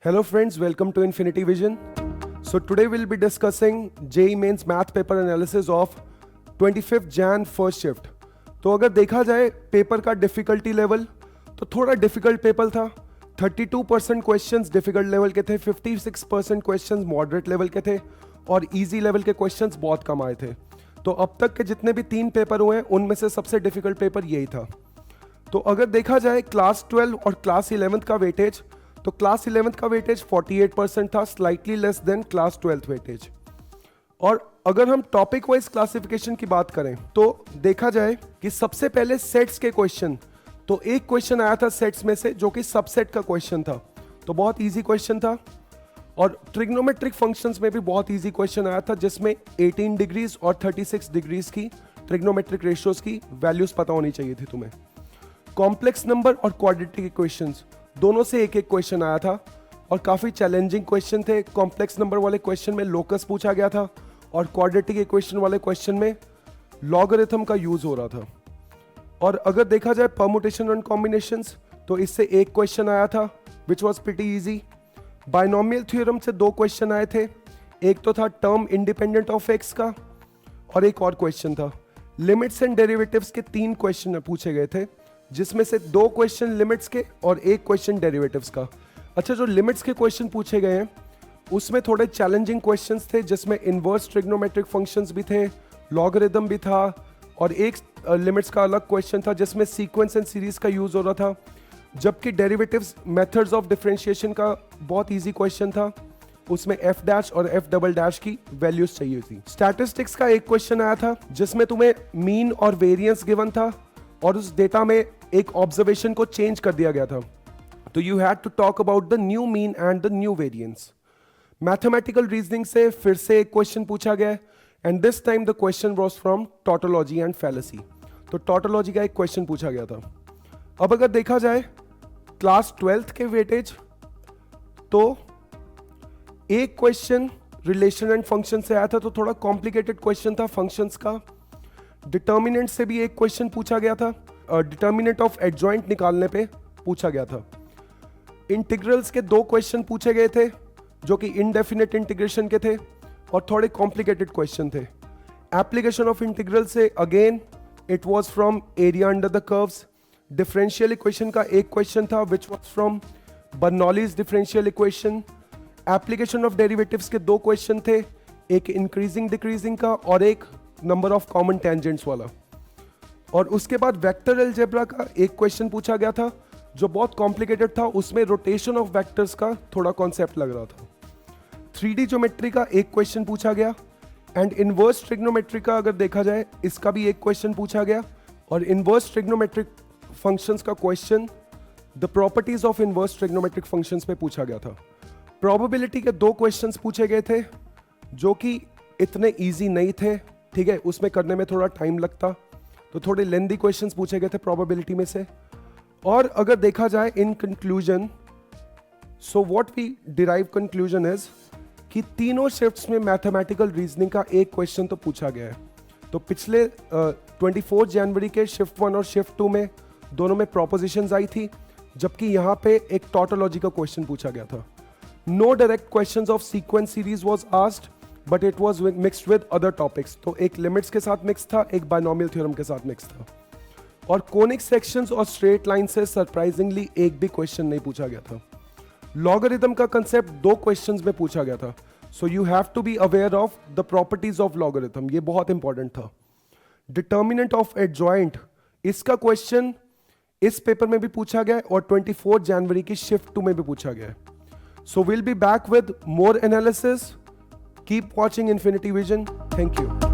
Hello friends, welcome to Infinity Vision. So today we'll be discussing JEE Mains Math Paper Analysis of 25th Jan first shift. तो अगर देखा जाए paper का difficulty level तो थोड़ा difficult paper था. 32% questions difficult level के थे, 56% क्वेश्चंस मॉडरेट लेवल के थे और इजी लेवल के क्वेश्चंस बहुत कम आए थे. तो अब तक के जितने भी 3 पेपर हुए हैं उनमें से सबसे डिफिकल्ट पेपर यही था. तो अगर देखा जाए क्लास 12 और क्लास 11 का वेटेज, तो क्लास 11 का वेटेज 48% था, slightly less than class 12 weightage. और अगर हम टॉपिक वाइज क्लासिफिकेशन की बात करें तो देखा जाए कि सबसे पहले सेट्स के क्वेश्चन, तो एक क्वेश्चन आया था सेट्स में से जो कि सबसेट का क्वेश्चन था, तो बहुत इजी क्वेश्चन था. और ट्रिग्नोमेट्रिक फंक्शंस में भी बहुत इजी क्वेश्चन आया था जिसमें 18 डिग्रीज और 36 डिग्रीज की ट्रिग्नोमेट्रिक रेशियोज की वैल्यूज पता होनी चाहिए थी तुम्हें. कॉम्प्लेक्स नंबर और क्वाड्रेटिक इक्वेशंस दोनों से एक एक क्वेश्चन आया था और काफ़ी चैलेंजिंग क्वेश्चन थे. कॉम्प्लेक्स नंबर वाले क्वेश्चन में लोकस पूछा गया था और क्वाड्रेटिक इक्वेशन वाले क्वेश्चन में लॉगरिथम का यूज हो रहा था. और अगर देखा जाए परमुटेशन एंड कॉम्बिनेशंस तो इससे एक क्वेश्चन आया था which was pretty easy. Binomial theorem से 2 क्वेश्चन आए थे, एक तो था टर्म इंडिपेंडेंट ऑफ एक्स का और एक और क्वेश्चन था लिमिट्स एंड डेरिवेटिव्स के. 3 क्वेश्चन पूछे गए थे जिसमें से 2 क्वेश्चन लिमिट्स के और एक क्वेश्चन डेरिवेटिव्स का. अच्छा, जो लिमिट्स के क्वेश्चन पूछे गए हैं उसमें थोड़े चैलेंजिंग क्वेश्चंस थे जिसमें इनवर्स ट्रिग्नोमेट्रिक फंक्शंस भी थे, लॉगरिथम भी था और एक लिमिट्स का अलग क्वेश्चन था जिसमें सीक्वेंस एंड सीरीज का यूज हो रहा था. जबकि डेरिवेटिव्स मेथड्स ऑफ डिफरेंशिएशन का बहुत इजी क्वेश्चन था, उसमें एफ डैश और एफ डबल डैश की वैल्यूज चाहिए थी. स्टैटिस्टिक्स का एक क्वेश्चन आया था जिसमें तुम्हें मीन और वेरिएंस गिवन था और उस डेटा में एक ऑब्जर्वेशन को चेंज कर दिया गया था, तो you had to talk about the new mean and the new variance. Mathematical reasoning से फिर से एक क्वेश्चन पूछा गया and this time the question was from tautology and fallacy. तो टॉटोलॉजी का एक क्वेश्चन पूछा गया था. अब अगर देखा जाए क्लास 12th के वेटेज, तो एक क्वेश्चन रिलेशन एंड फंक्शन से आया था, तो थोड़ा कॉम्प्लिकेटेड क्वेश्चन था फंक्शंस का. डिटर्मिनेंट से भी एक क्वेश्चन पूछा गया था, डिटर्मिनेंट ऑफ एडजॉइंट निकालने पे पूछा गया था. इंटीग्रल्स के 2 क्वेश्चन पूछे गए थे जो कि इनडेफिनेट इंटीग्रेशन के थे और थोड़े कॉम्प्लिकेटेड क्वेश्चन थे. एप्लीकेशन ऑफ इंटीग्रल से again it was from area under the curves. Differential equation का एक क्वेश्चन था which was from Bernoulli's differential equation. Application of derivatives के 2 क्वेश्चन थे, एक इंक्रीजिंग डिक्रीजिंग का और एक नंबर ऑफ कॉमन टेंजेंट्स वाला. और उसके बाद वेक्टर अलजेब्रा का एक क्वेश्चन पूछा गया था जो बहुत कॉम्प्लिकेटेड था, उसमें रोटेशन ऑफ वेक्टर्स का थोड़ा कॉन्सेप्ट लग रहा था. 3D ज्योमेट्री का एक क्वेश्चन पूछा गया एंड इनवर्स ट्रिग्नोमेट्री का अगर देखा जाए इसका भी एक क्वेश्चन पूछा गया. और इनवर्स ट्रिग्नोमेट्रिक फंक्शंस का question the properties of inverse trigonometric functions पे पूछा गया था. प्रोबेबिलिटी के 2 क्वेश्चंस पूछे गए थे जो कि इतने ईजी नहीं थे, ठीक है, उसमें करने में थोड़ा टाइम लगता, तो थोड़े लेंदी क्वेश्चंस पूछे गए थे प्रोबेबिलिटी में से. और अगर देखा जाए in conclusion, so what we derive conclusion is कि तीनों शिफ्ट्स में मैथमेटिकल रीजनिंग का एक क्वेश्चन तो पूछा गया है. तो पिछले 24 जनवरी के शिफ्ट 1 और शिफ्ट 2 में दोनों में प्रोपोजिशंस आई थी, जबकि यहाँ पे एक टॉटोलॉजी का क्वेश्चन पूछा गया था. No direct questions of sequence series was asked but it was mixed with other topics. तो एक लिमिट्स के साथ मिक्स था, एक बाइनोमियल थ्योरम के साथ मिक्स था. और कोनिक सेक्शंस और स्ट्रेट लाइन से सरप्राइजिंगली एक भी क्वेश्चन नहीं पूछा गया था. लॉगरिथम का कंसेप्ट 2 क्वेश्चंस में पूछा गया था, so you have to be aware of the properties of logarithm, ये बहुत इंपॉर्टेंट था. डिटर्मिनेंट ऑफ एडजॉइंट, इसका क्वेश्चन इस पेपर में भी पूछा गया और 24 जनवरी की शिफ्ट 2 में भी पूछा गया. So will be back with more analysis. Keep watching Infinity Vision. Thank you.